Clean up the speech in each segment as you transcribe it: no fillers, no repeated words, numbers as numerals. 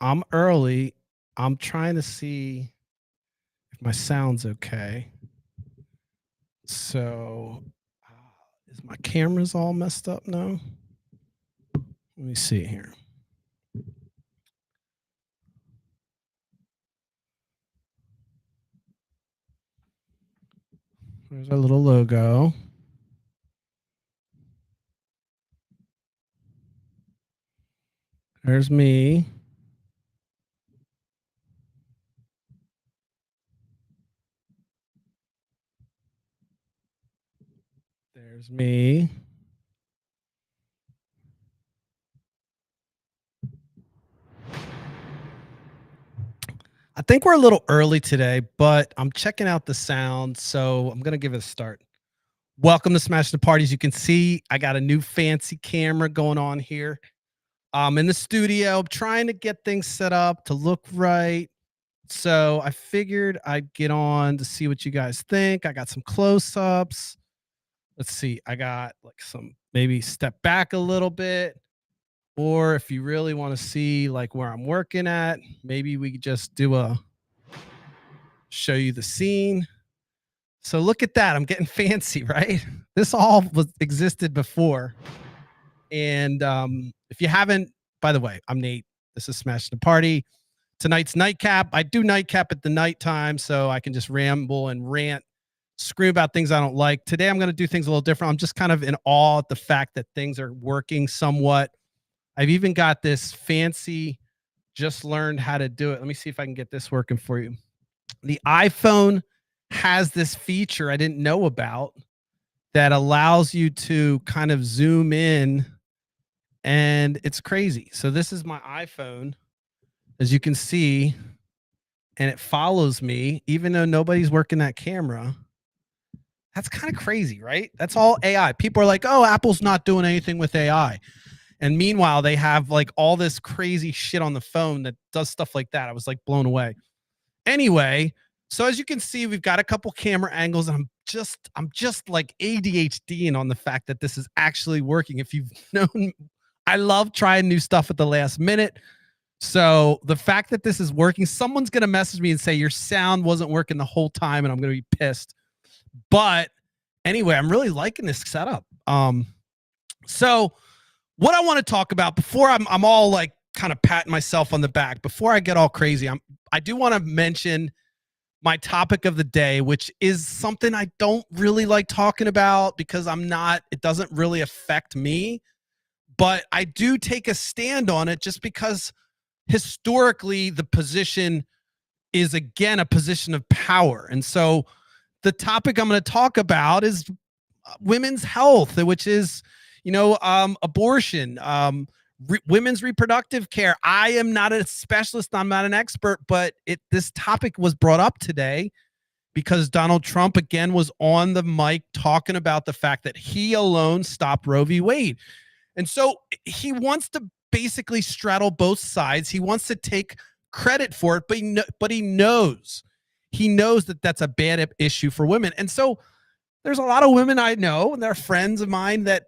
I'm early. I'm trying to see if my sound's okay. So, is my cameras all messed up now? Let me see here. There's our little logo. There's me. There's me. I think we're a little early today, but I'm checking out the sound, so I'm gonna give it a start. Welcome to Smash the Parties. You can see I got a new fancy camera going on here. I'm in the studio, trying to get things set up to look right. So I figured I'd get on to see what you guys think. I got some close-ups. Let's see. I got like some maybe step back a little bit. Or if you really want to see like where I'm working at, maybe we could just do a show you the scene. So look at that. I'm getting fancy, right? This all was existed before. And if you haven't, by the way, I'm Nate. This is Smash the Party. Tonight's nightcap. I do nightcap at the nighttime so I can just ramble and rant, scream about things I don't like. Today I'm going to do things a little different. I'm just kind of in awe at the fact that things are working somewhat. I've even got this fancy, just learned how to do it. Let me see if I can get this working for you. The iPhone has this feature I didn't know about that allows you to kind of zoom in, and it's crazy. So this is my iPhone, as you can see, and it follows me even though nobody's working that camera. That's kind of crazy, right? That's all AI. People are like, "Oh, Apple's not doing anything with AI." And meanwhile, they have like all this crazy shit on the phone that does stuff like that. I was like blown away. Anyway, so as you can see, we've got a couple camera angles. And I'm just like ADHDing on the fact that this is actually working. If you've known, I love trying new stuff at the last minute. So the fact that this is working, someone's gonna message me and say your sound wasn't working the whole time, and I'm gonna be pissed. But anyway, I'm really liking this setup. So what I want to talk about before I'm all like kind of patting myself on the back, before I get all crazy, I do want to mention my topic of the day, which is something I don't really like talking about because it doesn't really affect me, but I do take a stand on it just because historically the position is again a position of power. And so the topic I'm going to talk about is women's health, which is, abortion, women's reproductive care. I am not a specialist. I'm not an expert, but this topic was brought up today because Donald Trump again was on the mic talking about the fact that he alone stopped Roe v. Wade. And so he wants to basically straddle both sides. He wants to take credit for it, but he knows that that's a bad issue for women. And so there's a lot of women I know, and they're friends of mine that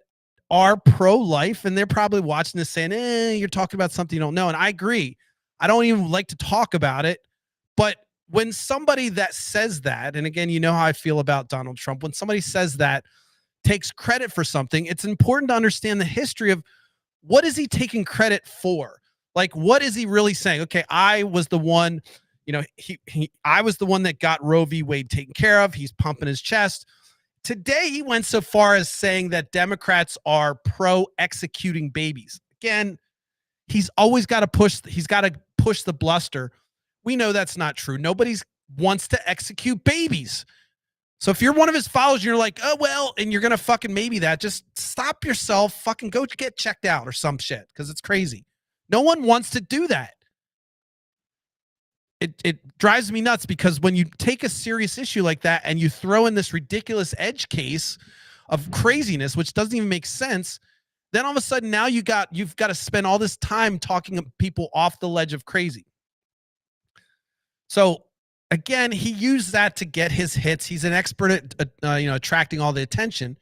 are pro-life, and they're probably watching this saying, you're talking about something you don't know. And I agree. I don't even like to talk about it. But when somebody that says that, and again, you know how I feel about Donald Trump, when somebody says that, takes credit for something, it's important to understand the history of what is he taking credit for? Like, what is he really saying? Okay, I was the one, I was the one that got Roe v. Wade taken care of. He's pumping his chest. Today, he went so far as saying that Democrats are pro executing babies. Again, he's got to push the bluster. We know that's not true. Nobody's wants to execute babies. So if you're one of his followers, you're like, oh, well, and you're going to fucking maybe that, just stop yourself, fucking go get checked out or some shit, because it's crazy. No one wants to do that. It drives me nuts because when you take a serious issue like that and you throw in this ridiculous edge case of craziness, which doesn't even make sense, then all of a sudden now you've got to spend all this time talking people off the ledge of crazy. So again, he used that to get his hits. He's an expert at attracting all the attention.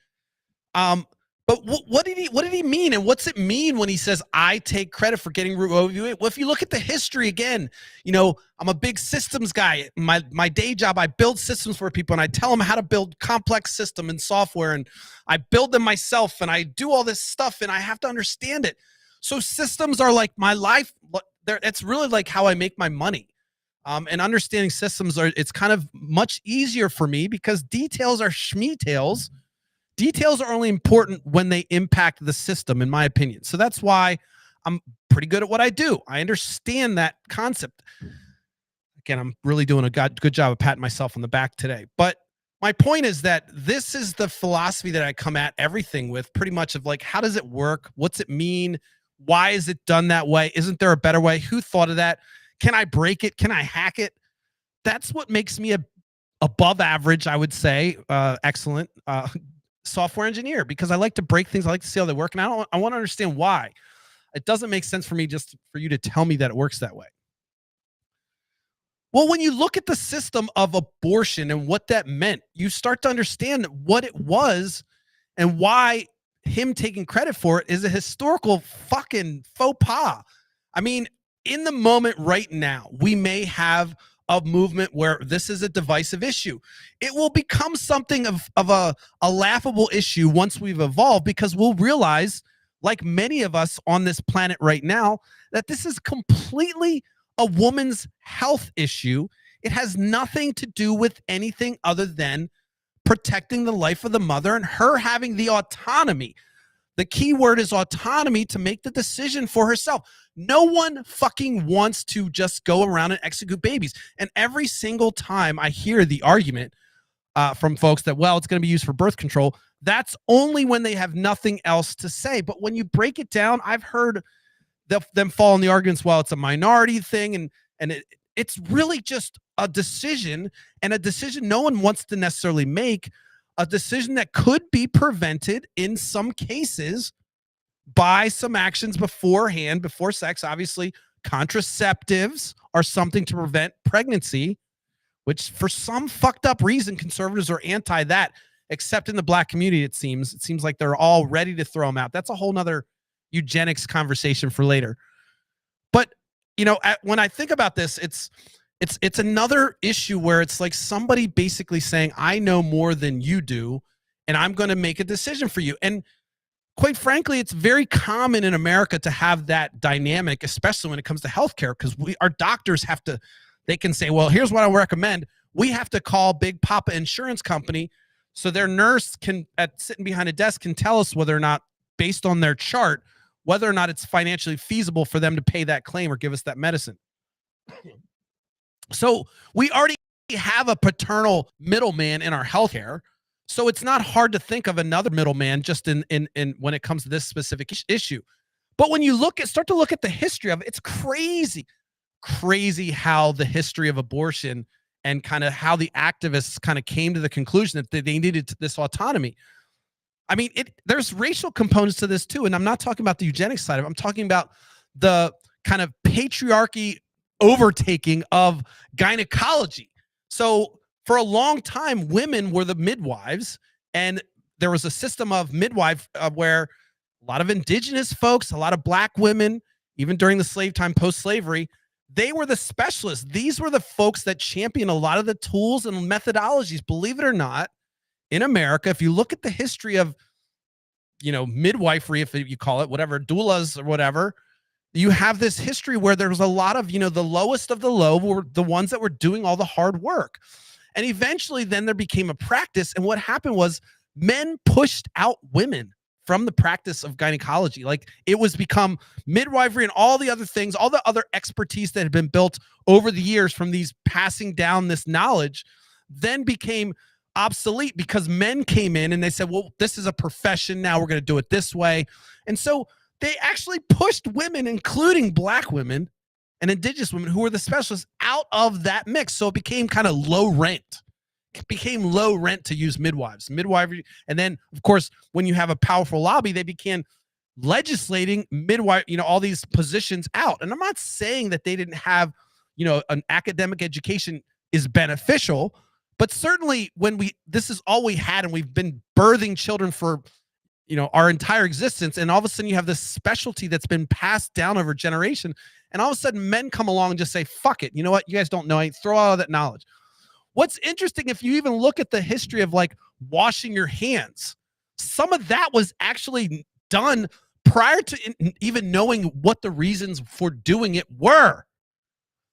But what did he mean? And what's it mean when he says, I take credit for getting Roe v. Wade? Well, if you look at the history again, I'm a big systems guy. My day job, I build systems for people and I tell them how to build complex system and software, and I build them myself and I do all this stuff and I have to understand it. So systems are like my life. It's really like how I make my money. And understanding systems it's kind of much easier for me because details are schmeetails. Details are only important when they impact the system, in my opinion. So that's why I'm pretty good at what I do. I understand that concept. Again, I'm really doing a good job of patting myself on the back today. But my point is that this is the philosophy that I come at everything with, pretty much of like, how does it work? What's it mean? Why is it done that way? Isn't there a better way? Who thought of that? Can I break it? Can I hack it? That's what makes me above average, I would say, excellent software engineer, because I like to break things. I like to see how they work. And I want to understand why. It doesn't make sense for me just for you to tell me that it works that way. Well, when you look at the system of abortion and what that meant, you start to understand what it was and why him taking credit for it is a historical fucking faux pas. I mean, in the moment right now, we may have a movement where this is a divisive issue. It will become something of a laughable issue once we've evolved, because we'll realize, like many of us on this planet right now, that this is completely a woman's health issue. It has nothing to do with anything other than protecting the life of the mother and her having the autonomy. The key word is autonomy to make the decision for herself. No one fucking wants to just go around and execute babies. And every single time I hear the argument from folks that, well, it's going to be used for birth control, that's only when they have nothing else to say. But when you break it down, I've heard them fall in the arguments, well, it's a minority thing, and it's really just a decision, and a decision no one wants to necessarily make, a decision that could be prevented in some cases by some actions beforehand, before sex. Obviously, contraceptives are something to prevent pregnancy, which for some fucked up reason, conservatives are anti that, except in the black community, it seems. It seems like they're all ready to throw them out. That's a whole nother eugenics conversation for later. But when I think about this, it's another issue where it's like somebody basically saying, I know more than you do, and I'm going to make a decision for you. And quite frankly, it's very common in America to have that dynamic, especially when it comes to healthcare, because our doctors they can say, well, here's what I recommend. We have to call Big Papa Insurance Company, so their nurse sitting behind a desk can tell us whether or not, based on their chart, whether or not it's financially feasible for them to pay that claim or give us that medicine. So we already have a paternal middleman in our healthcare. So it's not hard to think of another middleman just in when it comes to this specific issue. But when you start to look at the history of it, it's crazy how the history of abortion and kind of how the activists kind of came to the conclusion that they needed this autonomy. I mean, there's racial components to this too. And I'm not talking about the eugenics side of it. I'm talking about the kind of patriarchy overtaking of gynecology. So for a long time, women were the midwives, and there was a system of midwife where a lot of indigenous folks, a lot of black women, even during the slave time, post-slavery, they were the specialists. These were the folks that championed a lot of the tools and methodologies, believe it or not. In America, if you look at the history of, midwifery, if you call it whatever, doulas or whatever, you have this history where there was a lot of, the lowest of the low were the ones that were doing all the hard work. And eventually then there became a practice. And what happened was men pushed out women from the practice of gynecology. Like, it was become midwifery and all the other things, all the other expertise that had been built over the years from these passing down this knowledge, then became obsolete because men came in and they said, well, this is a profession now, we're going to do it this way. And so they actually pushed women, including black women and indigenous women who were the specialists, out of that mix. So it became kind of low rent. It became low rent to use midwifery. And then, of course, when you have a powerful lobby, they began legislating midwife, all these positions out. And I'm not saying that they didn't have, an academic education is beneficial, but certainly when this is all we had, and we've been birthing children for our entire existence, and all of a sudden you have this specialty that's been passed down over generation, and all of a sudden men come along and just say, fuck it, you know what, you guys don't know, I throw all that knowledge. What's interesting, if you even look at the history of like washing your hands, some of that was actually done prior to even knowing what the reasons for doing it were.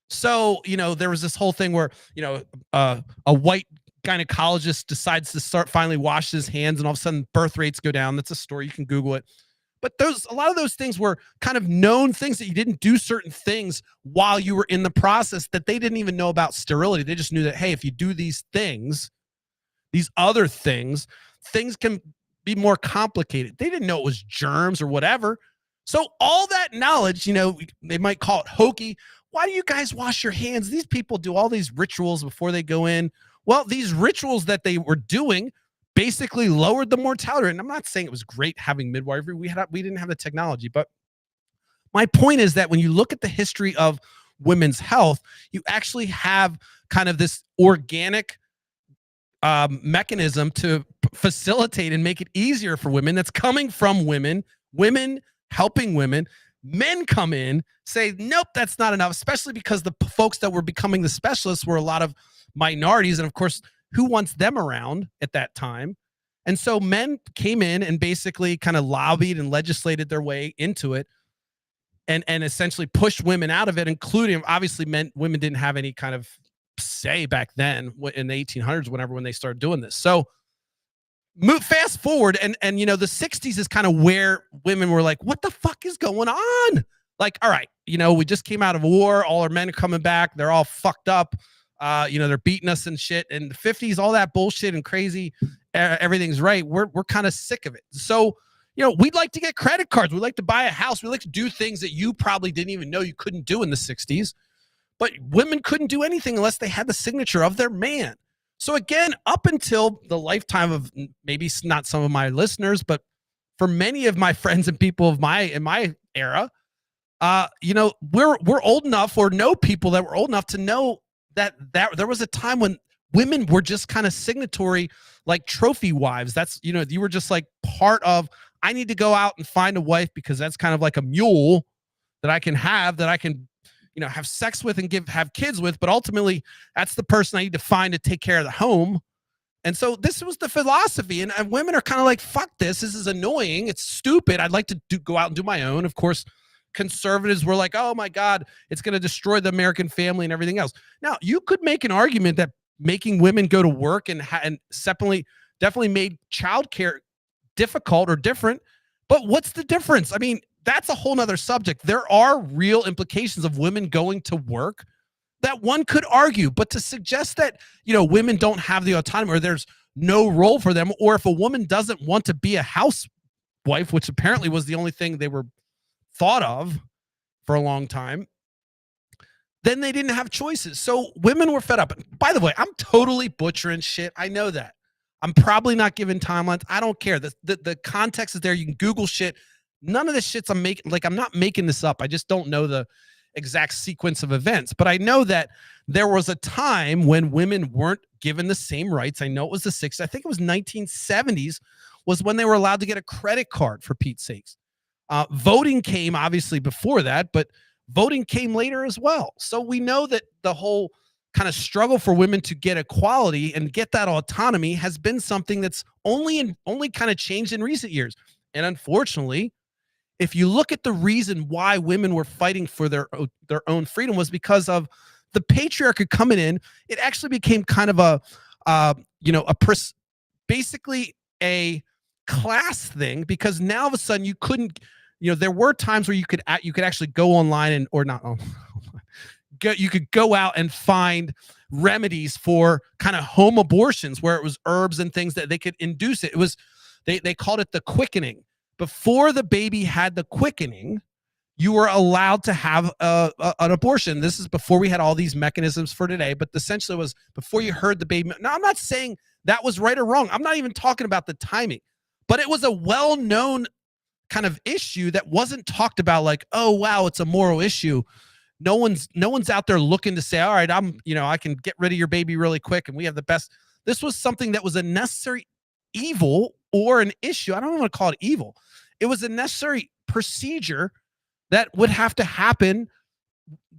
So, there was this whole thing where, a white gynecologist decides to start finally wash his hands, and all of a sudden birth rates go down. That's a story. You can Google it. But a lot of those things were kind of known things, that you didn't do certain things while you were in the process, that they didn't even know about sterility. They just knew that, hey, if you do these things, these other things can be more complicated. They didn't know it was germs or whatever. So all that knowledge, they might call it hokey. Why do you guys wash your hands? These people do all these rituals before they go in. Well, these rituals that they were doing basically lowered the mortality rate. And I'm not saying it was great having midwifery. We didn't have the technology, but my point is that when you look at the history of women's health, you actually have kind of this organic mechanism to facilitate and make it easier for women, that's coming from women helping women. Men come in, say, nope, that's not enough, especially because the folks that were becoming the specialists were a lot of minorities. And of course, who wants them around at that time? And so men came in and basically kind of lobbied and legislated their way into it, and essentially pushed women out of it, including, obviously, women didn't have any kind of say back then in the 1800s, when they started doing this. So fast forward, and the 60s is kind of where women were like, what the fuck is going on? Like, all right, we just came out of war, all our men are coming back, they're all fucked up, they're beating us and shit. And the 50s, all that bullshit and crazy, everything's right, we're kind of sick of it. So we'd like to get credit cards, we'd like to buy a house, we'd like to do things that you probably didn't even know you couldn't do in the 60s. But women couldn't do anything unless they had the signature of their man. So again, up until the lifetime of, maybe not some of my listeners, but for many of my friends and people in my era, we're old enough, or know people that were old enough to know that there was a time when women were just kind of signatory, like trophy wives. That's, you were just like part of, I need to go out and find a wife because that's kind of like a mule that I can have have sex with and have kids with, but ultimately that's the person I need to find to take care of the home. And so this was the philosophy, and women are kind of like, fuck this is annoying, it's stupid, I'd like to go out and do my own. Of course, conservatives were like, oh my God, it's going to destroy the American family and everything else. Now, you could make an argument that making women go to work and separately definitely made childcare difficult or different, but what's the difference? I mean, that's a whole nother subject. There are real implications of women going to work that one could argue, but to suggest that, women don't have the autonomy, or there's no role for them, or if a woman doesn't want to be a housewife, which apparently was the only thing they were thought of for a long time, then they didn't have choices. So women were fed up. By the way, I'm totally butchering shit. I know that. I'm probably not giving timelines. I don't care. The context is there. You can Google shit. None of this shit's I'm not making this up. I just don't know the exact sequence of events. But I know that there was a time when women weren't given the same rights. I know it was the 60s. I think it was 1970s was when they were allowed to get a credit card, for Pete's sakes. Voting came obviously before that, but voting came later as well. So we know that the whole kind of struggle for women to get equality and get that autonomy has been something that's only kind of changed in recent years. And unfortunately, if you look at the reason why women were fighting for their own freedom, was because of the patriarchy coming in. It actually became kind of basically a class thing, because now all of a sudden you couldn't, there were times where you could actually go online you could go out and find remedies for kind of home abortions, where it was herbs and things that they could induce it. It was, they called it the quickening. Before the baby had the quickening, you were allowed to have an abortion. This is before we had all these mechanisms for today, but essentially it was before you heard the baby. Now, I'm not saying that was right or wrong. I'm not even talking about the timing, but it was a well-known kind of issue that wasn't talked about like, oh, wow, it's a moral issue. No one's out there looking to say, all right, I can get rid of your baby really quick and we have the best. This was something that was a necessary evil or an issue. I don't want to call it evil. It was a necessary procedure that would have to happen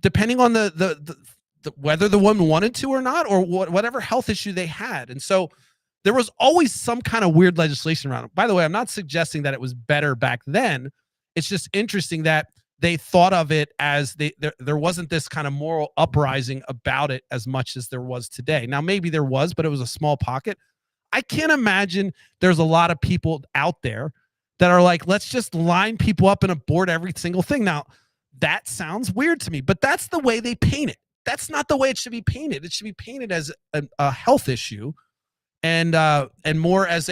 depending on the whether the woman wanted to or not, or whatever health issue they had. And so there was always some kind of weird legislation around it. By the way, I'm not suggesting that it was better back then. It's just interesting that they thought of it as there wasn't this kind of moral uprising about it as much as there was today. Now, maybe there was, but it was a small pocket. I can't imagine there's a lot of people out there that are like, let's just line people up and abort every single thing. Now, that sounds weird to me, but that's the way they paint it. That's not the way it should be painted. It should be painted as a health issue and more as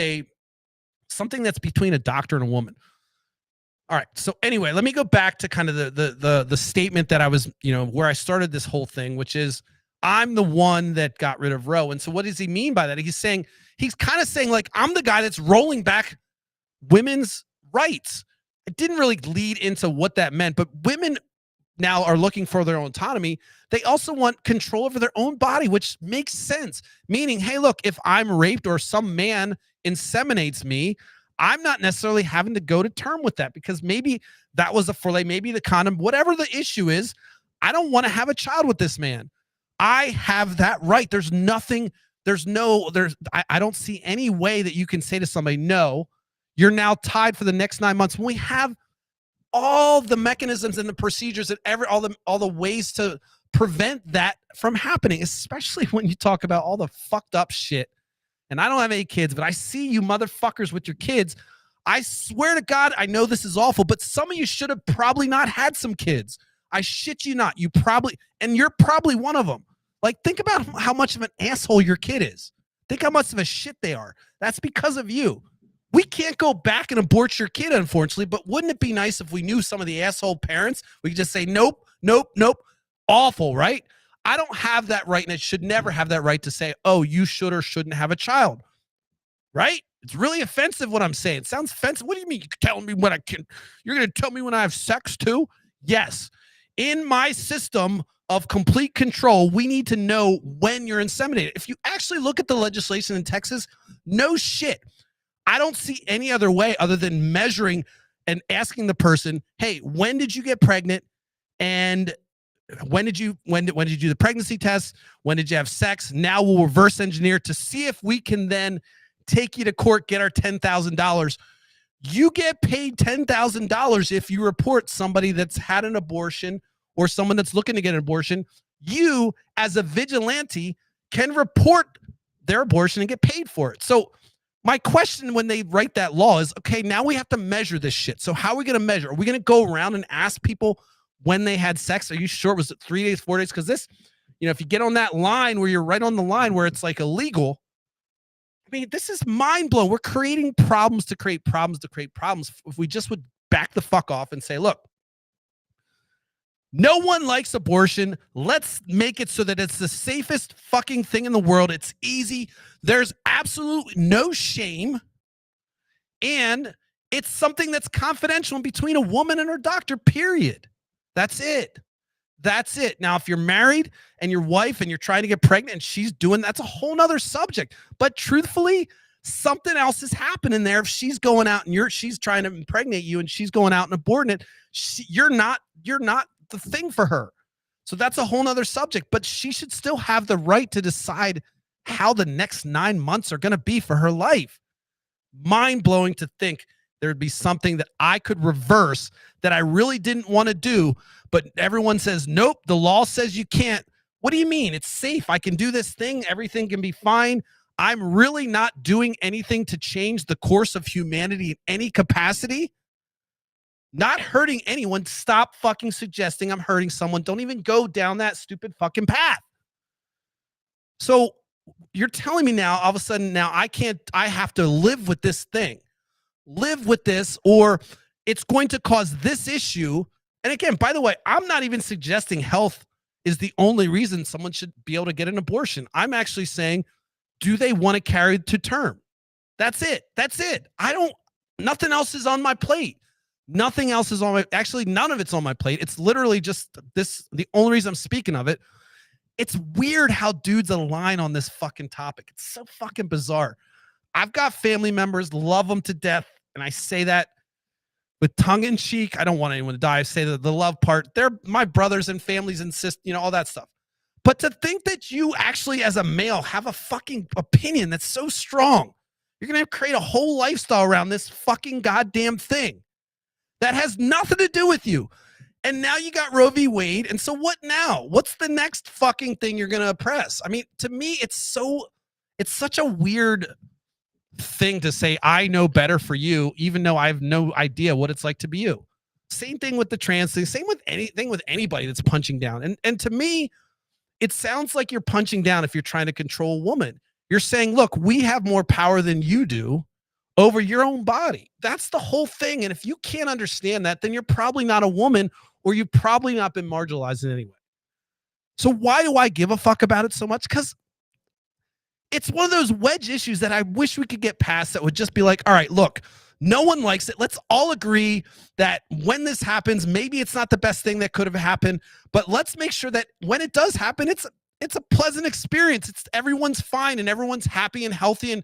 something that's between a doctor and a woman. All right. So anyway, let me go back to kind of the statement that I was, where I started this whole thing, which is I'm the one that got rid of Roe. And so what does he mean by that? He's kind of saying like, I'm the guy that's rolling back women's rights. It didn't really lead into what that meant, but women now are looking for their own autonomy. They also want control over their own body, which makes sense. Meaning, hey, look, if I'm raped or some man inseminates me, I'm not necessarily having to go to term with that because maybe that was a foray, maybe the condom, whatever the issue is. I don't want to have a child with this man. I have that right. I don't see any way that you can say to somebody, no, you're now tied for the next 9 months when we have all the mechanisms and the procedures and all the ways to prevent that from happening, especially when you talk about all the fucked up shit. And I don't have any kids, but I see you motherfuckers with your kids. I swear to God, I know this is awful, but some of you should have probably not had some kids. I shit you not. And you're probably one of them. Like, think about how much of an asshole your kid is. Think how much of a shit they are. That's because of you. We can't go back and abort your kid, unfortunately, but wouldn't it be nice if we knew some of the asshole parents? We could just say, nope, nope, nope. Awful, right? I don't have that right, and I should never have that right to say, oh, you should or shouldn't have a child, right? It's really offensive what I'm saying. It sounds offensive. What do you mean? You're telling me when I can? You're going to tell me when I have sex too? Yes. In my system of complete control, we need to know when you're inseminated. If you actually look at the legislation in Texas, no shit. I don't see any other way other than measuring and asking the person, hey, when did you get pregnant? And when did you do the pregnancy test? When did you have sex? Now we'll reverse engineer to see if we can then take you to court, get our $10,000. You get paid $10,000 if you report somebody that's had an abortion or someone that's looking to get an abortion. You, as a vigilante, can report their abortion and get paid for it. So my question when they write that law is, okay, now we have to measure this shit. So how are we going to measure? Are we going to go around and ask people when they had sex? Are you sure? Was it 3 days, 4 days? Because this, if you get on that line where you're right on the line where it's like illegal, I mean, this is mind blowing. We're creating problems to create problems to create problems. If we just would back the fuck off and say, look, no one likes abortion. Let's make it so that it's the safest fucking thing in the world. It's easy. There's absolutely no shame. And it's something that's confidential in between a woman and her doctor, period. That's it. That's it. Now, if you're married and your wife and you're trying to get pregnant and she's doing, that's a whole nother subject. But truthfully, something else is happening there. If she's going out and she's trying to impregnate you and she's going out and aborting it, you're not the thing for her. So that's a whole nother subject, but she should still have the right to decide how the next 9 months are going to be for her life. Mind blowing to think there'd be something that I could reverse that I really didn't want to do, but everyone says, nope, the law says you can't. What do you mean? It's safe. I can do this thing. Everything can be fine. I'm really not doing anything to change the course of humanity in any capacity. Not hurting anyone. Stop fucking suggesting I'm hurting someone. Don't even go down that stupid fucking path. So you're telling me now, all of a sudden, now I have to live with this thing. Live with this, or it's going to cause this issue. And again, by the way, I'm not even suggesting health is the only reason someone should be able to get an abortion. I'm actually saying, do they want to carry to term? That's it. That's it. Nothing else is on my plate. Nothing else is actually, none of it's on my plate. It's literally just this. The only reason I'm speaking of it, it's weird how dudes align on this fucking topic. It's so fucking bizarre. I've got family members, love them to death, and I say that with tongue in cheek. I don't want anyone to die. I say the love part. They're my brothers and families and all that stuff. But to think that you actually, as a male, have a fucking opinion that's so strong, you're going to create a whole lifestyle around this fucking goddamn thing that has nothing to do with you. And now you got Roe v. Wade. And so what now? What's the next fucking thing you're going to oppress? I mean, to me, it's such a weird thing to say, I know better for you, even though I have no idea what it's like to be you. Same thing with the trans thing. Same with anything with anybody that's punching down. And to me, it sounds like you're punching down if you're trying to control a woman. You're saying, look, we have more power than you do over your own body. That's the whole thing. And if you can't understand that, then you're probably not a woman, or you've probably not been marginalized in any way. So why do I give a fuck about it so much? Because it's one of those wedge issues that I wish we could get past, that would just be like, all right, look, no one likes it. Let's all agree that when this happens, maybe it's not the best thing that could have happened, but let's make sure that when it does happen, it's a pleasant experience. Everyone's fine and everyone's happy and healthy, and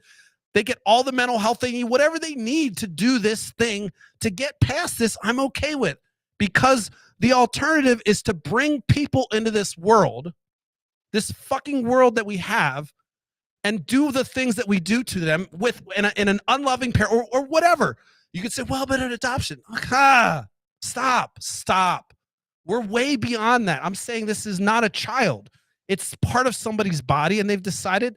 they get all the mental health they need, whatever they need to do this thing to get past this. I'm okay with, because the alternative is to bring people into this world, this fucking world that we have, and do the things that we do to them in an unloving pair, or whatever. You could say, well, but an adoption. Stop. We're way beyond that. I'm saying this is not a child. It's part of somebody's body, and they've decided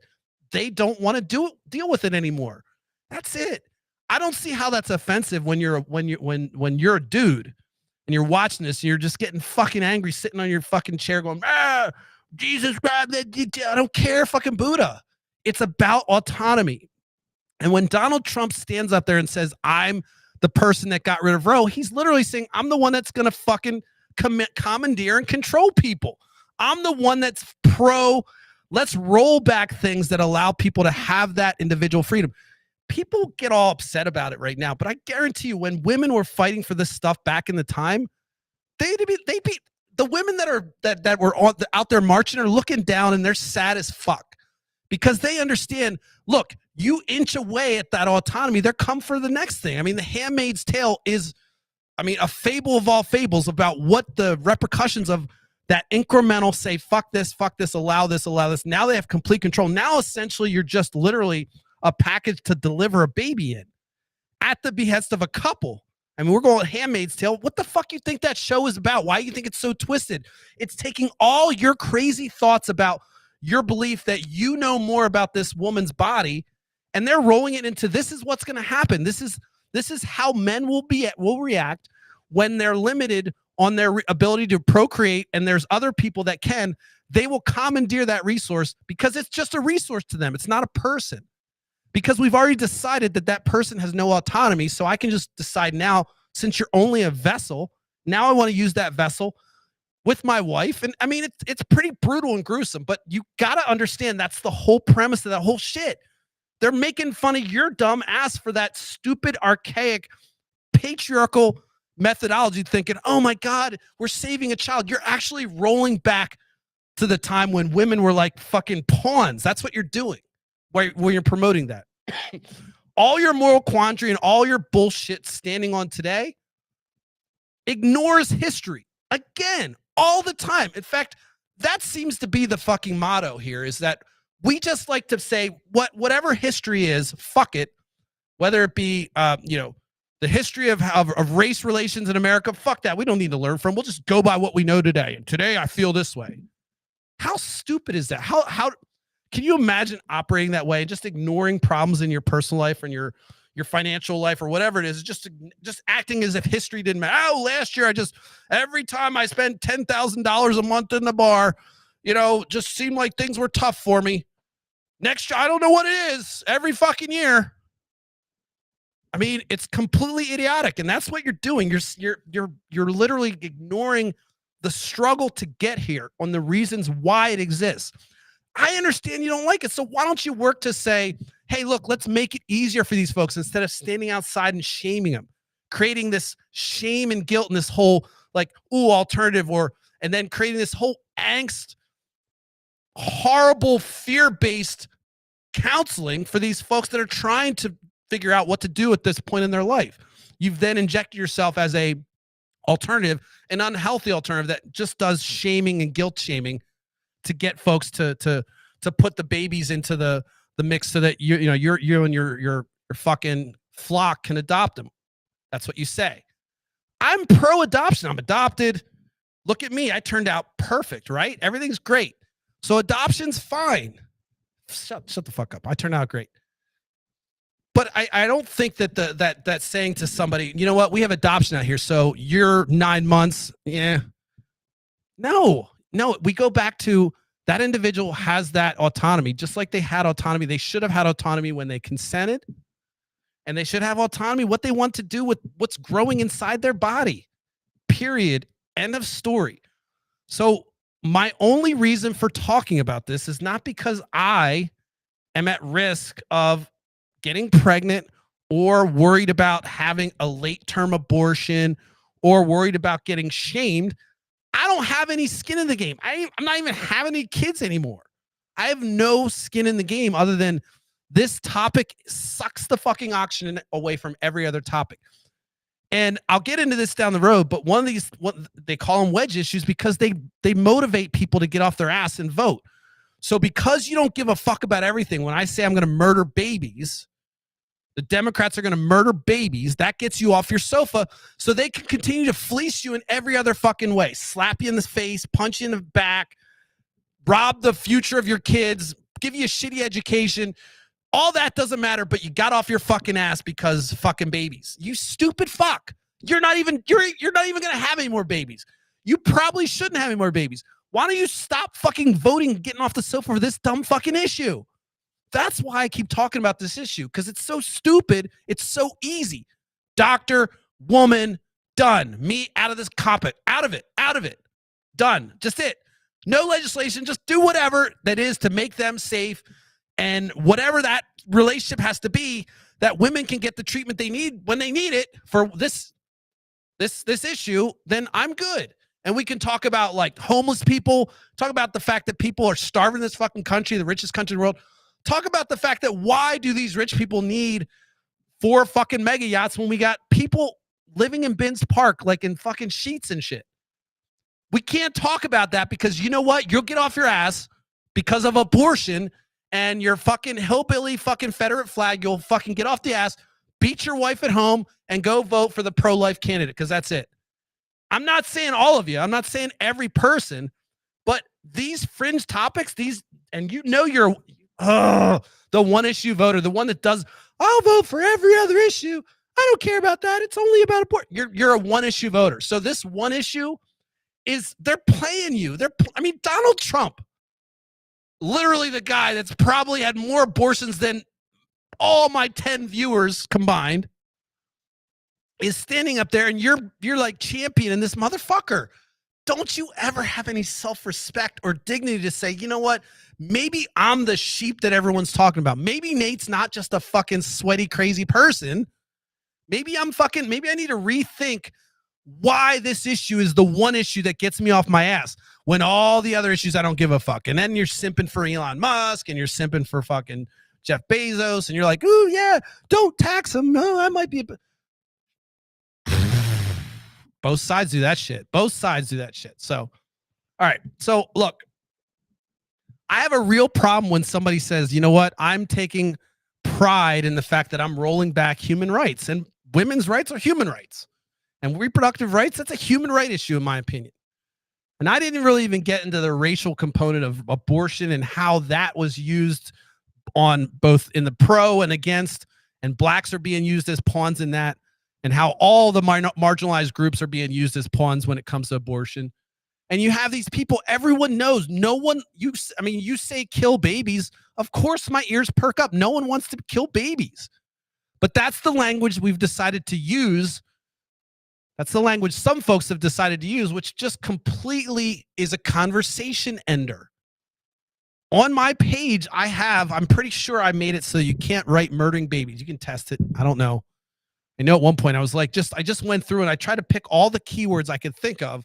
they don't want to deal with it anymore. That's it. I don't see how that's offensive when you're a dude and you're watching this and you're just getting fucking angry, sitting on your fucking chair going, Jesus Christ, I don't care, fucking Buddha. It's about autonomy. And when Donald Trump stands up there and says, I'm the person that got rid of Roe, he's literally saying, I'm the one that's going to fucking commandeer and control people. I'm the one that's pro, let's roll back things that allow people to have that individual freedom. People get all upset about it right now, but I guarantee you, when women were fighting for this stuff back in the time, they'd be the women that were out there marching are looking down and they're sad as fuck, because they understand, look, you inch away at that autonomy, they're come for the next thing. I mean, The Handmaid's Tale is, a fable of all fables about what the repercussions of that incremental, say, fuck this, allow this. Now they have complete control. Now, essentially, you're just literally a package to deliver a baby in at the behest of a couple. I mean, we're going Handmaid's Tale. What the fuck you think that show is about? Why do you think it's so twisted? It's taking all your crazy thoughts about your belief that you know more about this woman's body, and they're rolling it into, this is what's going to happen. This is how men will react when they're limited on their ability to procreate, and there's other people that can. They will commandeer that resource because it's just a resource to them. It's not a person, because we've already decided that person has no autonomy. So I can just decide now, since you're only a vessel, now I want to use that vessel with my wife. And I mean, it's pretty brutal and gruesome, but you got to understand that's the whole premise of that whole shit. They're making fun of your dumb ass for that stupid, archaic, patriarchal methodology, thinking, oh my God, we're saving a child. You're actually rolling back to the time when women were like fucking pawns. That's what you're doing, where you're promoting that. All your moral quandary and all your bullshit standing on today ignores history again all the time. In fact, that seems to be the fucking motto here, is that we just like to say whatever history is, fuck it. Whether it be the history of race relations in America, fuck that. We don't need to learn from. We'll just go by what we know today. And today I feel this way. How stupid is that? How can you imagine operating that way and just ignoring problems in your personal life and your financial life or whatever it is, just acting as if history didn't matter? Oh, last year every time I spent $10,000 a month in the bar, just seemed like things were tough for me. Next year, I don't know what it is. Every fucking year. I mean, it's completely idiotic, and that's what you're doing. You're literally ignoring the struggle to get here on the reasons why it exists. I understand you don't like it, so why don't you work to say, hey, look, let's make it easier for these folks instead of standing outside and shaming them, creating this shame and guilt and this whole alternative, and then creating this whole angst, horrible fear-based counseling for these folks that are trying to figure out what to do at this point in their life. You've then injected yourself as a alternative, an unhealthy alternative that just does shaming and guilt shaming to get folks to put the babies into the mix so that you and your fucking flock can adopt them. That's what you say. I'm pro adoption. I'm adopted. Look at me. I turned out perfect, right? Everything's great. So adoption's fine. Shut the fuck up. I turned out great. But I don't think that that saying to somebody, you know what, we have adoption out here, so you're 9 months. Yeah. No, we go back to that individual has that autonomy, just like they had autonomy. They should have had autonomy when they consented, and they should have autonomy what they want to do with what's growing inside their body. Period. End of story. So my only reason for talking about this is not because I am at risk of getting pregnant or worried about having a late term abortion or worried about getting shamed. I don't have any skin in the game. I'm not even having any kids anymore. I have no skin in the game other than this topic sucks the fucking oxygen away from every other topic. And I'll get into this down the road, but one of these, what they call them wedge issues, because they motivate people to get off their ass and vote. So because you don't give a fuck about everything, when I say I'm going to murder babies, the Democrats are going to murder babies, that gets you off your sofa so they can continue to fleece you in every other fucking way. Slap you in the face, punch you in the back, rob the future of your kids, give you a shitty education. All that doesn't matter, but you got off your fucking ass because fucking babies. You stupid fuck. You're not even going to have any more babies. You probably shouldn't have any more babies. Why don't you stop fucking voting, getting off the sofa for this dumb fucking issue? That's why I keep talking about this issue, because it's so stupid. It's so easy. Doctor, woman, done. Me out of this topic. Out of it. Done. Just it. No legislation. Just do whatever that is to make them safe. And whatever that relationship has to be, that women can get the treatment they need when they need it for this issue, then I'm good. And we can talk about like homeless people, talk about the fact that people are starving in this fucking country, the richest country in the world. Talk about the fact that why do these rich people need 4 fucking mega yachts when we got people living in Ben's Park, like in fucking sheets and shit? We can't talk about that because you know what? You'll get off your ass because of abortion and your fucking hillbilly fucking Confederate flag. You'll fucking get off the ass, beat your wife at home, and go vote for the pro-life candidate, because that's it. I'm not saying all of you. I'm not saying every person, but these fringe topics, and you know you're the one issue voter, the one that does, I'll vote for every other issue. I don't care about that. It's only about abortion. You're a one issue voter. So this one issue is, they're playing you. Donald Trump, literally the guy that's probably had more abortions than all my 10 viewers combined, is standing up there, and you're like championing this motherfucker. Don't you ever have any self-respect or dignity to say, you know what? Maybe I'm the sheep that everyone's talking about. Maybe Nate's not just a fucking sweaty, crazy person. Maybe I need to rethink why this issue is the one issue that gets me off my ass when all the other issues I don't give a fuck. And then you're simping for Elon Musk, and you're simping for fucking Jeff Bezos, and you're like, ooh, yeah, don't tax him. No, I might be Both sides do that shit. So, all right. So, look, I have a real problem when somebody says, you know what? I'm taking pride in the fact that I'm rolling back human rights, and women's rights are human rights, and reproductive rights, that's a human right issue, in my opinion. And I didn't really even get into the racial component of abortion and how that was used on both in the pro and against, and blacks are being used as pawns in that, and how all the marginalized groups are being used as pawns when it comes to abortion. And you have these people, everyone knows, you say kill babies, of course my ears perk up. No one wants to kill babies. But that's the language we've decided to use. That's the language some folks have decided to use, which just completely is a conversation ender. On my page, I'm pretty sure I made it so you can't write murdering babies. You can test it. I don't know. I know at one point I was like, I just went through and I tried to pick all the keywords I could think of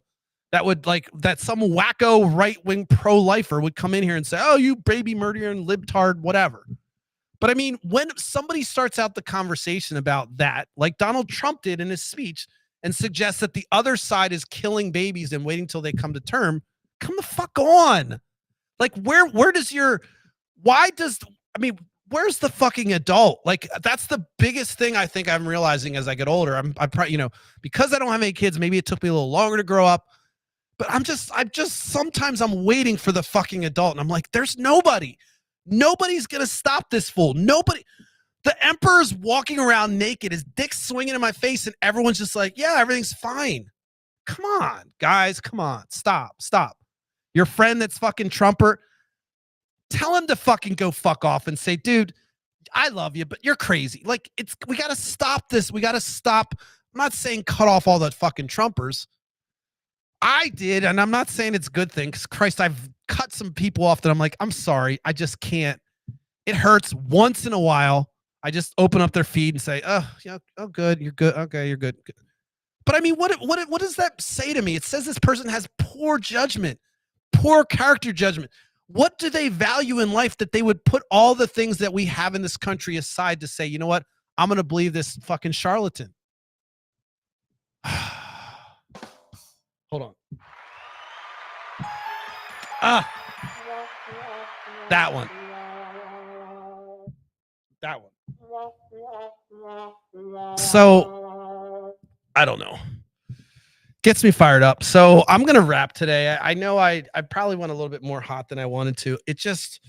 that some wacko right-wing pro-lifer would come in here and say, oh, you baby murderer and libtard, whatever. But I mean, when somebody starts out the conversation about that, like Donald Trump did in his speech, and suggests that the other side is killing babies and waiting till they come to term, come the fuck on. Like, where does your, why does, I mean, where's the fucking adult? Like, that's the biggest thing I think I'm realizing as I get older. I'm probably, because I don't have any kids, maybe it took me a little longer to grow up, but sometimes I'm waiting for the fucking adult. And I'm like, there's nobody. Nobody's going to stop this fool. Nobody. The emperor's walking around naked, his dick swinging in my face, and everyone's just like, yeah, everything's fine. Come on, guys. Come on. Stop. Your friend that's fucking Trumper, tell him to fucking go fuck off and say, dude, I love you, but you're crazy. Like, we got to stop this. We got to stop. I'm not saying cut off all the fucking Trumpers. I did, and I'm not saying it's a good thing, because Christ, I've cut some people off that I'm like, I'm sorry, I just can't. It hurts once in a while. I just open up their feed and say, oh, yeah, oh, good, you're good, okay, you're good. But I mean, what does that say to me? It says this person has poor judgment, poor character judgment. What do they value in life that they would put all the things that we have in this country aside to say, you know what, I'm going to believe this fucking charlatan? Hold on. That one. So, I don't know. Gets me fired up. So I'm going to wrap today. I know I probably went a little bit more hot than I wanted to. It just,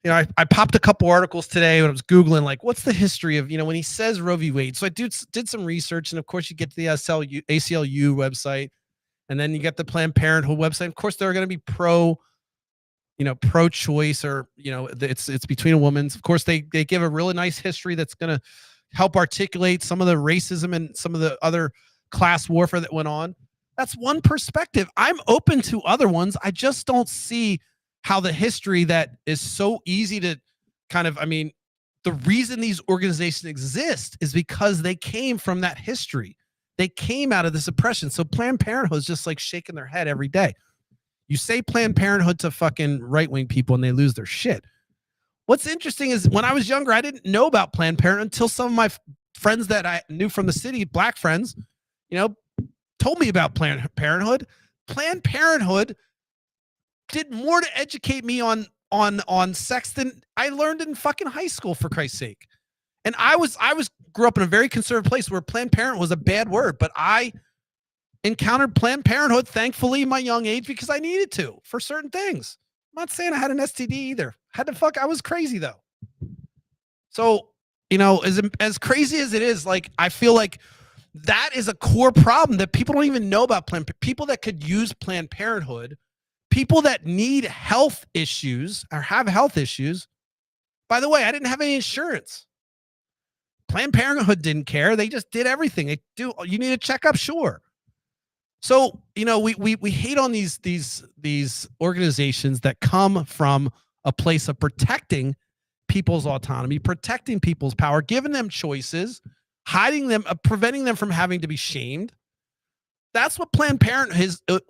I popped a couple articles today when I was Googling, like, what's the history of, when he says Roe v. Wade. So I did some research. And of course, you get to the ACLU website. And then you get the Planned Parenthood website. Of course, they're going to be pro-choice, or, it's between a woman's. Of course, they give a really nice history that's going to help articulate some of the racism and some of the other class warfare that went on. That's one perspective. I'm open to other ones. I just don't see how the history that is so easy to kind of, the reason these organizations exist is because they came from that history. They came out of this oppression. So Planned Parenthood is just like shaking their head every day. You say Planned Parenthood to fucking right-wing people and they lose their shit. What's interesting is when I was younger, I didn't know about Planned Parenthood until some of my friends that I knew from the city, black friends, told me about Planned Parenthood. Planned Parenthood did more to educate me on sex than I learned in fucking high school, for Christ's sake. And I grew up in a very conservative place where Planned Parenthood was a bad word, but I encountered Planned Parenthood, thankfully, in my young age, because I needed to for certain things. I'm not saying I had an STD either. I was crazy though. So, as crazy as it is, like, I feel like that is a core problem that people don't even know about. People that could use Planned Parenthood, people that need health issues or have health issues. By the way, I didn't have any insurance. Planned Parenthood didn't care. They just did everything. You need a checkup, sure. So, we hate on these organizations that come from a place of protecting people's autonomy, protecting people's power, giving them choices, hiding them, preventing them from having to be shamed. That's what Planned Parenthood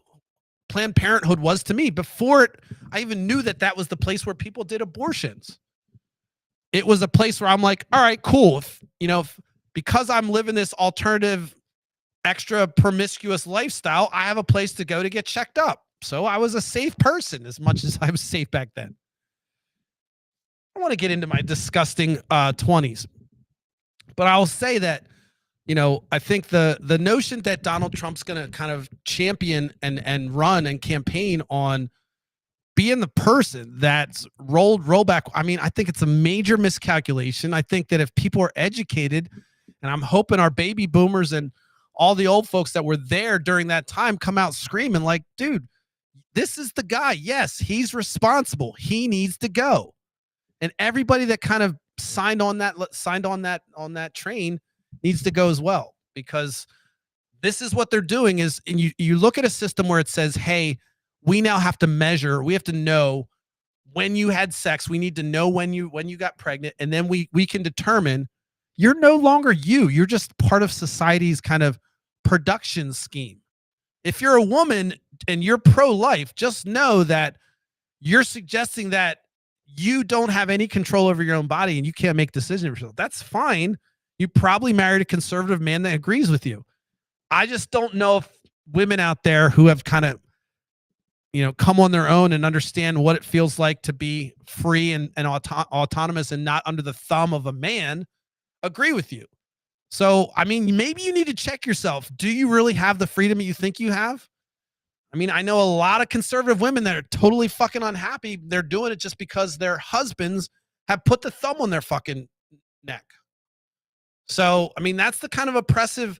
was to me. Before I even knew that was the place where people did abortions. It was a place where I'm like, all right, cool. Because I'm living this alternative, extra promiscuous lifestyle, I have a place to go to get checked up. So I was a safe person, as much as I was safe back then. I want to get into my disgusting 20s, but I'll say that, I think the notion that Donald Trump's going to kind of champion and run and campaign on being the person that's roll back. I think it's a major miscalculation. I think that if people are educated, and I'm hoping our baby boomers and all the old folks that were there during that time come out screaming like, dude, this is the guy. Yes, he's responsible. He needs to go. And everybody that kind of signed on that train needs to go as well, because this is what they're doing is, and you look at a system where it says, hey, we now have to measure, we have to know when you had sex, we need to know when you got pregnant, and then we can determine you're no longer you're just part of society's kind of production scheme. If you're a woman and you're pro-life, just know that you're suggesting that you don't have any control over your own body and you can't make decisions for yourself. That's fine. You probably married a conservative man that agrees with you. I just don't know if women out there who have kind of, come on their own and understand what it feels like to be free and autonomous and not under the thumb of a man agree with you. So, I mean, maybe you need to check yourself. Do you really have the freedom you think you have? I mean, I know a lot of conservative women that are totally fucking unhappy. They're doing it just because their husbands have put the thumb on their fucking neck. So, I mean, that's the kind of oppressive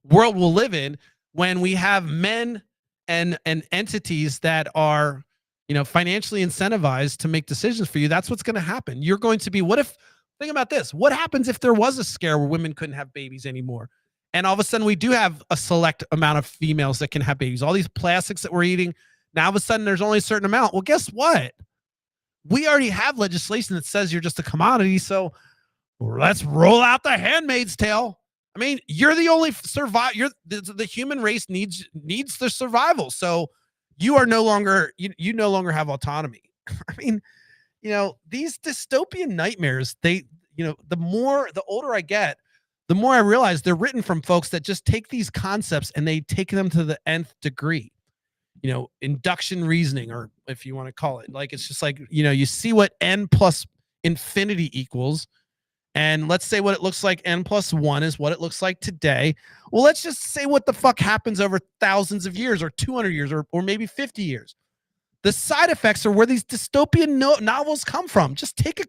world we'll live in when we have men and entities that are, financially incentivized to make decisions for you. That's what's going to happen. You're going to be, what if, think about this. What happens if there was a scare where women couldn't have babies anymore? And all of a sudden we do have a select amount of females that can have babies. All these plastics that we're eating, now all of a sudden there's only a certain amount. Well, guess what? We already have legislation that says you're just a commodity. So let's roll out the Handmaid's Tale. I mean, you're the only survive. The human race needs the survival. So you are no longer you no longer have autonomy. I mean, these dystopian nightmares. The older I get, the more I realize they're written from folks that just take these concepts and they take them to the nth degree. Induction reasoning, or if you want to call it, like, it's just like, you see what n plus infinity equals. And let's say what it looks like n plus 1 is what it looks like today. Well, let's just say what the fuck happens over thousands of years or 200 years or maybe 50 years. The side effects are where these dystopian novels come from. Just take a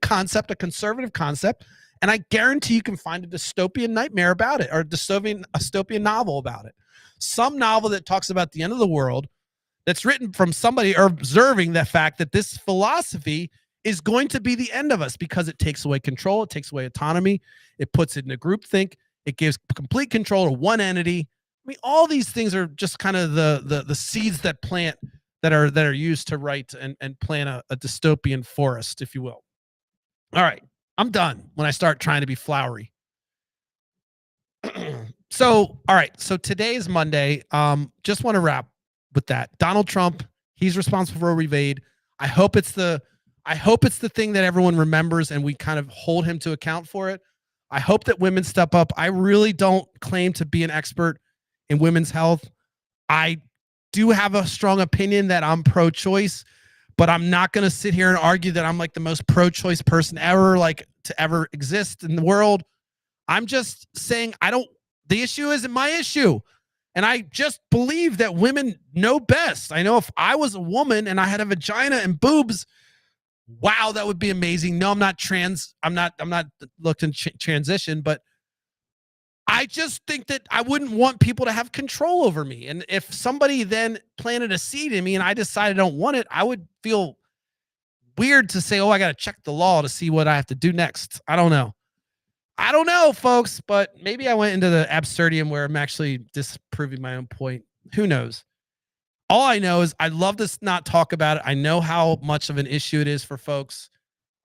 conservative concept, and I guarantee you can find a dystopian nightmare about it, or a dystopian novel about it. Some novel that talks about the end of the world that's written from somebody observing the fact that this philosophy is going to be the end of us because it takes away control, it takes away autonomy, it puts it in a group think, it gives complete control to one entity. I mean, all these things are just kind of the seeds that are used to write and plant a dystopian forest, if you will. All right, I'm done when I start trying to be flowery. So, all right, so today is Monday. Just want to wrap with that. Donald Trump, he's responsible for Roe v. Wade. I hope it's the thing that everyone remembers and we kind of hold him to account for it. I hope that women step up. I really don't claim to be an expert in women's health. I do have a strong opinion that I'm pro-choice, but I'm not going to sit here and argue that I'm like the most pro-choice person ever, like to ever exist in the world. I'm just saying the issue isn't my issue. And I just believe that women know best. I know if I was a woman and I had a vagina and boobs, wow, that would be amazing. No, I'm not trans. I'm not looking transition, but I just think that I wouldn't want people to have control over me. And if somebody then planted a seed in me and I decided I don't want it, I would feel weird to say, oh, I got to check the law to see what I have to do next. I don't know, folks, but maybe I went into the absurdium where I'm actually disproving my own point. Who knows? All I know is I'd love to not talk about it. I know how much of an issue it is for folks.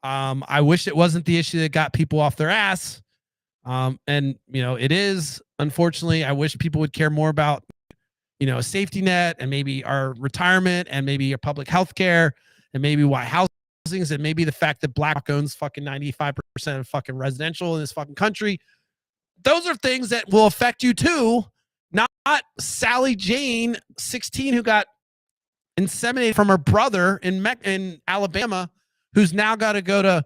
I wish it wasn't the issue that got people off their ass. And it is, unfortunately. I wish people would care more about, a safety net and maybe our retirement and maybe our public health care and maybe why housings and maybe the fact that black owns fucking 95% of fucking residential in this fucking country. Those are things that will affect you too. Not Sally Jane, 16, who got inseminated from her brother in Alabama, who's now got to go to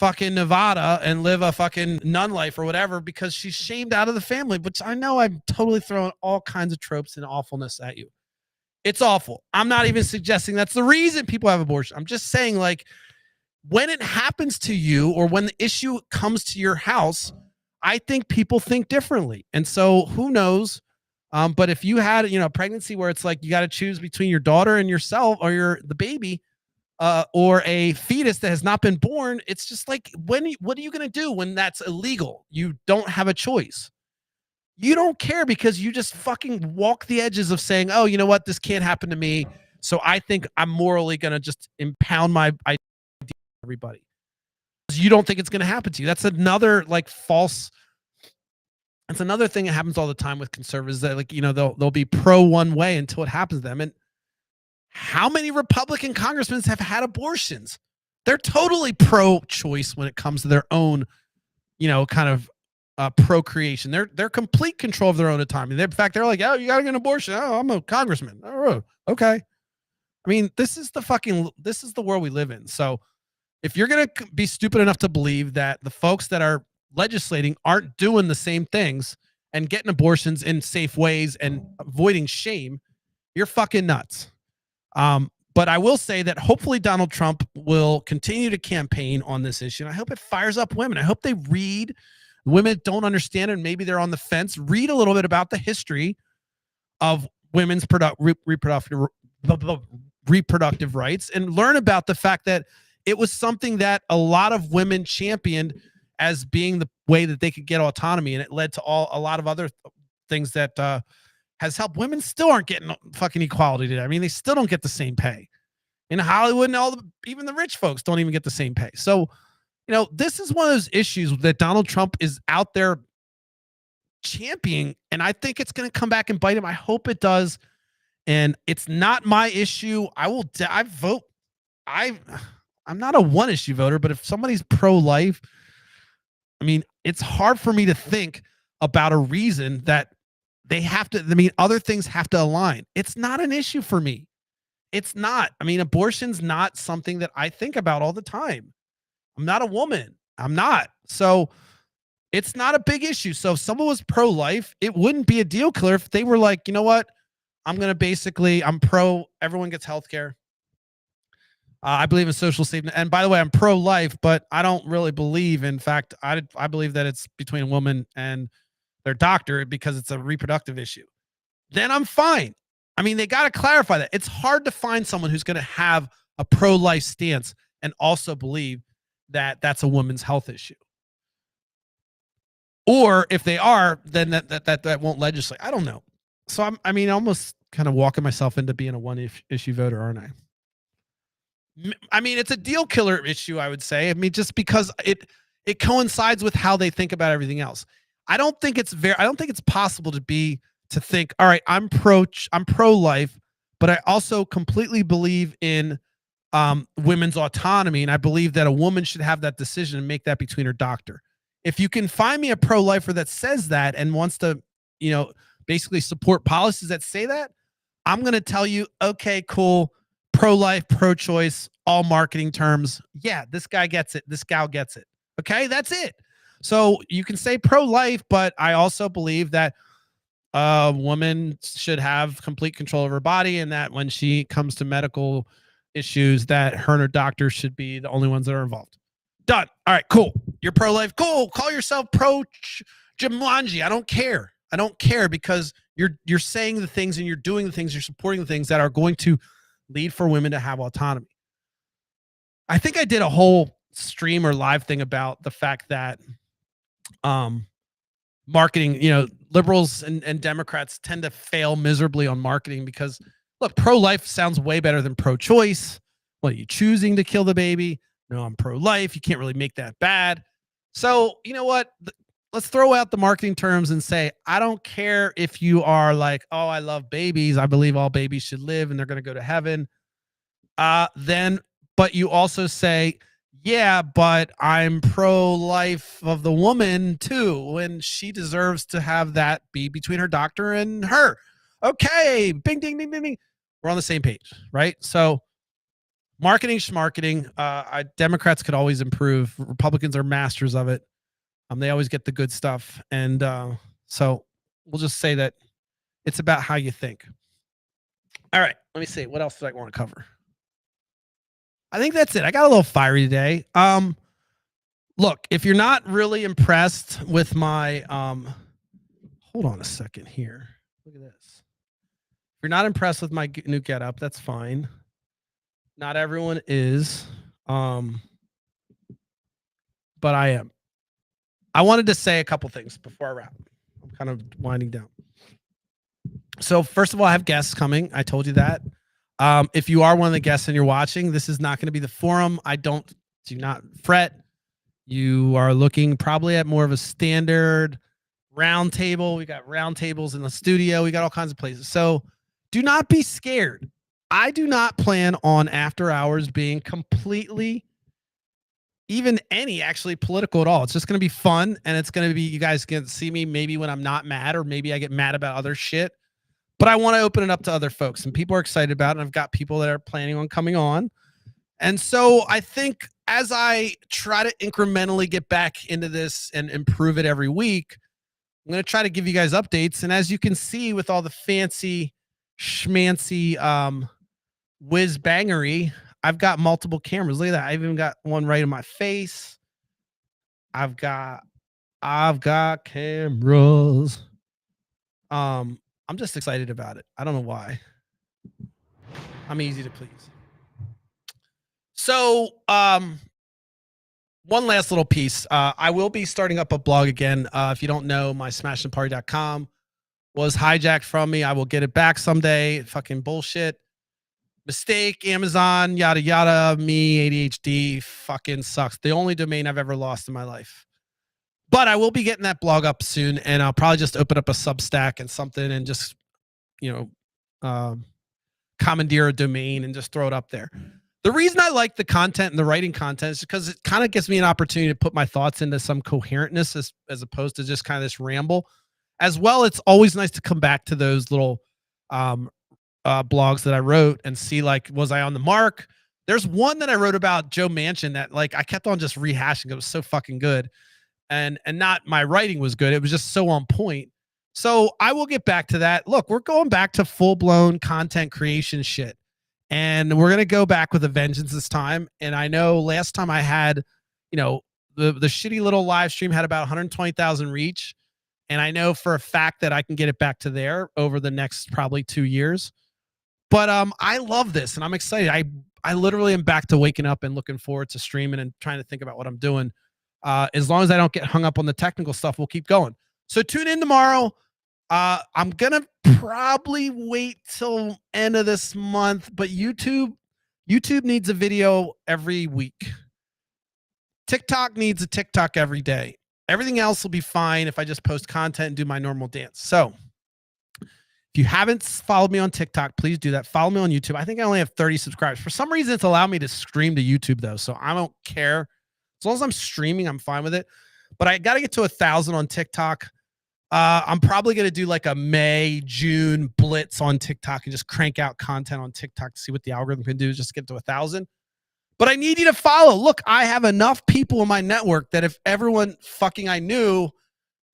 fucking Nevada and live a fucking nun life or whatever because she's shamed out of the family. But I know I'm totally throwing all kinds of tropes and awfulness at you. It's awful. I'm not even suggesting that's the reason people have abortion. I'm just saying, like, when it happens to you or when the issue comes to your house, I think people think differently. And so who knows? But if you had, a pregnancy where it's like you got to choose between your daughter and yourself or the baby, or a fetus that has not been born, it's just like, what are you going to do when that's illegal? You don't have a choice. You don't care because you just fucking walk the edges of saying, oh, you know what? This can't happen to me. So I think I'm morally going to just impound my idea to everybody. You don't think it's going to happen to you. That's another it's another thing that happens all the time with conservatives that they'll be pro one way until it happens to them. And How many Republican congressmen have had abortions? They're totally pro-choice when it comes to their own, kind of procreation. They're complete control of their own autonomy. In fact, they're like, "Oh, you got to get an abortion. Oh, I'm a congressman. Oh, okay." I mean, this is the world we live in. So if you're going to be stupid enough to believe that the folks that are legislating aren't doing the same things and getting abortions in safe ways and avoiding shame, you're fucking nuts. But I will say that hopefully Donald Trump will continue to campaign on this issue. And I hope it fires up women. I hope they read. Women don't understand it, and maybe they're on the fence. Read a little bit about the history of women's reproductive rights and learn about the fact that it was something that a lot of women championed as being the way that they could get autonomy, and it led to a lot of other things that has helped. Women still aren't getting fucking equality today. I mean, they still don't get the same pay in Hollywood, and even the rich folks don't even get the same pay. So, this is one of those issues that Donald Trump is out there championing, and I think it's going to come back and bite him. I hope it does. And it's not my issue. I vote. I'm not a one issue voter, but if somebody's pro-life, I mean, it's hard for me to think about a reason that they have to, I mean, other things have to align. It's not an issue for me. It's not. I mean, abortion's not something that I think about all the time. I'm not a woman. I'm not. So it's not a big issue. So if someone was pro-life, it wouldn't be a deal killer if they were like, you know what? I'm pro, everyone gets health care. I believe in social safety. And by the way, I'm pro-life, but I don't really believe, in fact, I believe that it's between a woman and their doctor because it's a reproductive issue. Then I'm fine. I mean, they got to clarify that. It's hard to find someone who's going to have a pro-life stance and also believe that that's a woman's health issue. Or if they are, then that won't legislate. I don't know. So I'm almost kind of walking myself into being a one issue voter, aren't I? I mean, it's a deal killer issue, I would say. I mean, just because it coincides with how they think about everything else. I don't think it's possible to think, all right, I'm pro life, but I also completely believe in women's autonomy, and I believe that a woman should have that decision and make that between her doctor. If you can find me a pro-lifer that says that and wants to, basically support policies that say that, I'm going to tell you, okay, cool, pro-life, pro-choice, all marketing terms. Yeah, this guy gets it. This gal gets it. Okay, that's it. So you can say pro-life, but I also believe that a woman should have complete control of her body, and that when she comes to medical issues, that her and her doctor should be the only ones that are involved. Done. All right, cool. You're pro-life. Cool. Call yourself pro-Jumanji. I don't care. I don't care because you're saying the things and you're doing the things, you're supporting the things that are going to lead for women to have autonomy. I think I did a whole stream or live thing about the fact that marketing, liberals and Democrats tend to fail miserably on marketing because, look, pro-life sounds way better than pro-choice. What, are you choosing to kill the baby? No, I'm pro-life. You can't really make that bad. So, you know what? Let's throw out the marketing terms and say, I don't care if you are like, oh, I love babies. I believe all babies should live and they're going to go to heaven. But you also say, yeah, but I'm pro-life of the woman too, and she deserves to have that be between her doctor and her. Okay, bing, ding, ding, ding, ding. We're on the same page, right? So marketing, schmarketing. Democrats could always improve. Republicans are masters of it. They always get the good stuff. And so we'll just say that it's about how you think. All right, let me see. What else do I want to cover? I think that's it. I got a little fiery today. Look, if you're not really impressed with my hold on a second here. Look at this. If you're not impressed with my new getup, that's fine. Not everyone is. But I am. I wanted to say a couple things before I wrap. I'm kind of winding down. So first of all, I have guests coming. I told you that. If you are one of the guests and you're watching, this is not going to be the forum. Do not fret. You are looking probably at more of a standard round table. We got round tables in the studio. We got all kinds of places. So do not be scared. I do not plan on after hours being completely even any actually political at all. It's just going to be fun, and it's going to be, you guys can see me maybe when I'm not mad, or maybe I get mad about other shit. But I want to open it up to other folks, and people are excited about it. And I've got people that are planning on coming on. And so I think as I try to incrementally get back into this and improve it every week, I'm going to try to give you guys updates. And as you can see with all the fancy schmancy whiz bangery, I've got multiple cameras. Look at that. I've even got one right in my face. I've got cameras. I'm just excited about it. I don't know why. I'm easy to please. So, one last little piece. I will be starting up a blog again. If you don't know, my smashingparty.com was hijacked from me. I will get it back someday. Fucking bullshit. Mistake, Amazon, yada yada. Me, ADHD, fucking sucks. The only domain I've ever lost in my life. But I will be getting that blog up soon, and I'll probably just open up a Substack and something, and just, you know, commandeer a domain and just throw it up there. The reason I like the content and the writing content is because it kind of gives me an opportunity to put my thoughts into some coherentness, as opposed to just kind of this ramble. As well, it's always nice to come back to those little blogs that I wrote and see, like, was I on the mark? There's one that I wrote about Joe Manchin that, like, I kept on just rehashing. It was so fucking good. And not my writing was good. It was just so on point. So I will get back to that. Look, we're going back to full-blown content creation shit. And we're going to go back with a vengeance this time. And I know last time I had, you know, the shitty little live stream had about 120,000 reach. And I know for a fact that I can get it back to there over the next probably 2 years. But I love this, and I'm excited. I literally am back to waking up and looking forward to streaming and trying to think about what I'm doing. As long as I don't get hung up on the technical stuff, we'll keep going. So tune in tomorrow. I'm gonna probably wait till end of this month, but YouTube needs a video every week. TikTok needs a TikTok every day. Everything else will be fine if I just post content and do my normal dance. So if you haven't followed me on TikTok, please do that. Follow me on YouTube. I think I only have 30 subscribers. For some reason, it's allowed me to stream to YouTube, though, so I don't care. As long as I'm streaming, I'm fine with it. But I got to get to 1,000 on TikTok. I'm probably going to do like a May, June blitz on TikTok and just crank out content on TikTok to see what the algorithm can do, just to get to 1,000. But I need you to follow. Look, I have enough people in my network that if everyone fucking I knew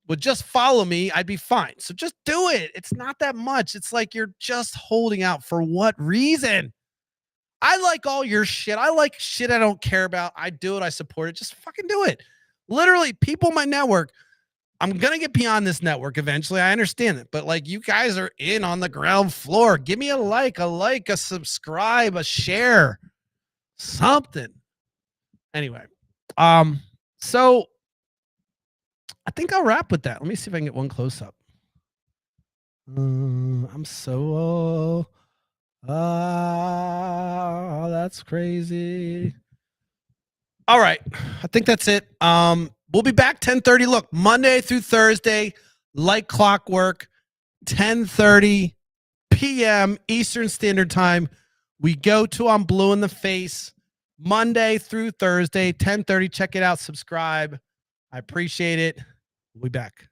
would just follow me, I'd be fine. So just do it. It's not that much. It's like you're just holding out. For what reason? I like all your shit. I like shit I don't care about. I do it. I support it. Just fucking do it. Literally, people in my network. I'm going to get beyond this network eventually. I understand it. But like, you guys are in on the ground floor. Give me a like, a subscribe, a share, something. Anyway, so I think I'll wrap with that. Let me see if I can get one close up. I'm so that's crazy. All right, I think that's it. We'll be back 10:30. Look, Monday through Thursday, like clockwork, 10:30 p.m. Eastern Standard Time. We go to I'm Blue in the Face Monday through Thursday, 10:30. Check it out. Subscribe. I appreciate it. We'll be back.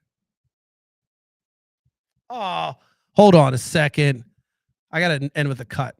Oh, hold on a second. I got to end with a cut.